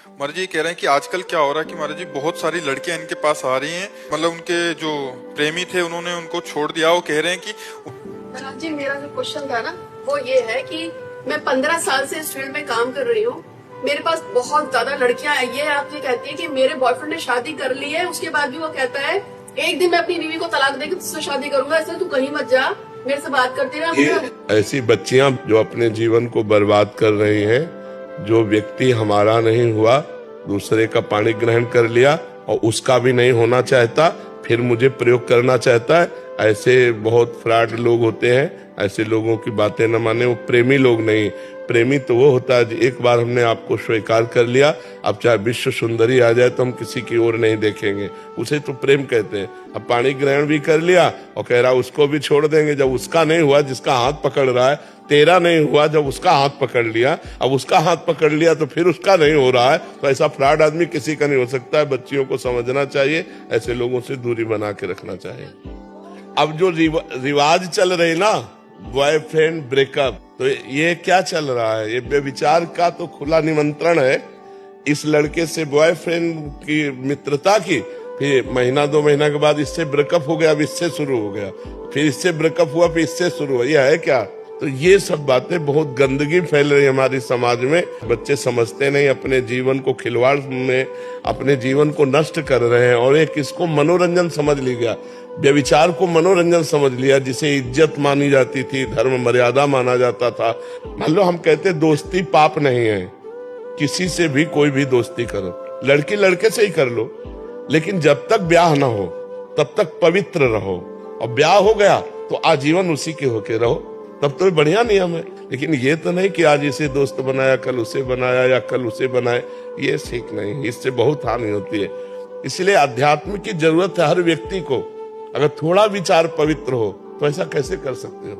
महाराज जी कह रहे हैं कि आजकल क्या हो रहा है कि महाराज जी बहुत सारी लड़कियां इनके पास आ रही हैं, मतलब उनके जो प्रेमी थे उन्होंने उनको छोड़ दिया। वो कह रहे हैं कि महाराज जी मेरा जो क्वेश्चन था ना वो ये है कि मैं 15 साल से इस फील्ड में काम कर रही हूँ। मेरे पास बहुत ज्यादा लड़कियां आई है, आपसे कहती है कि मेरे बॉयफ्रेंड ने शादी कर ली है, उसके बाद भी वो कहता है एक दिन मैं अपनी बीवी को तलाक देकर तुझसे शादी करूंगा, इसलिए तू कहीं मत जा, मेरे से बात करती रहा। ऐसी बच्चियां जो अपने जीवन को बर्बाद कर रही हैं, जो व्यक्ति हमारा नहीं हुआ दूसरे का पानी ग्रहण कर लिया और उसका भी नहीं होना चाहता, फिर मुझे प्रयोग करना चाहता है, ऐसे बहुत फ्रॉड लोग होते हैं। ऐसे लोगों की बातें न माने, वो प्रेमी लोग नहीं। प्रेमी तो वो होता है एक बार हमने आपको स्वीकार कर लिया, अब चाहे विश्व सुंदरी आ जाए तो हम किसी की ओर नहीं देखेंगे, उसे तो प्रेम कहते हैं। अब पानी ग्रहण भी कर लिया और कह रहा उसको भी छोड़ देंगे। जब उसका नहीं हुआ, जिसका हाथ पकड़ रहा है, तेरा नहीं हुआ, जब उसका हाथ पकड़ लिया, अब उसका हाथ पकड़ लिया तो फिर उसका नहीं हो रहा है, तो ऐसा फ्रॉड आदमी किसी का नहीं हो सकता है। बच्चियों को समझना चाहिए, ऐसे लोगों से दूरी बना के रखना चाहिए। अब जो रिवाज चल रही ना, बॉयफ्रेंड ब्रेकअप, तो ये क्या चल रहा है? ये बेविचार का तो खुला निमंत्रण है। इस लड़के से बॉयफ्रेंड की मित्रता की, फिर महीना 2 महीना के बाद इससे ब्रेकअप हो गया, अब इससे शुरू हो गया, फिर इससे ब्रेकअप हुआ, फिर इससे शुरू हुआ। ये है क्या? तो ये सब बातें, बहुत गंदगी फैल रही है हमारी समाज में। बच्चे समझते नहीं, अपने जीवन को खिलवाड़ में अपने जीवन को नष्ट कर रहे हैं। और एक इसको मनोरंजन समझ लिया, व्यभिचार को मनोरंजन समझ लिया, जिसे इज्जत मानी जाती थी, धर्म मर्यादा माना जाता था। मान लो हम कहते दोस्ती पाप नहीं है, किसी से भी कोई भी दोस्ती करो, लड़की लड़के से ही कर लो, लेकिन जब तक ब्याह ना हो तब तक पवित्र रहो। और ब्याह हो गया तो आजीवन उसी के होके रहो, तब तो बढ़िया नियम है। लेकिन ये तो नहीं कि आज इसे दोस्त बनाया, कल उसे बनाया, या कल उसे बनाए, ये ठीक नहीं। इससे बहुत हानि होती है। इसलिए अध्यात्म की जरूरत है हर व्यक्ति को। अगर थोड़ा विचार पवित्र हो तो ऐसा कैसे कर सकते हो?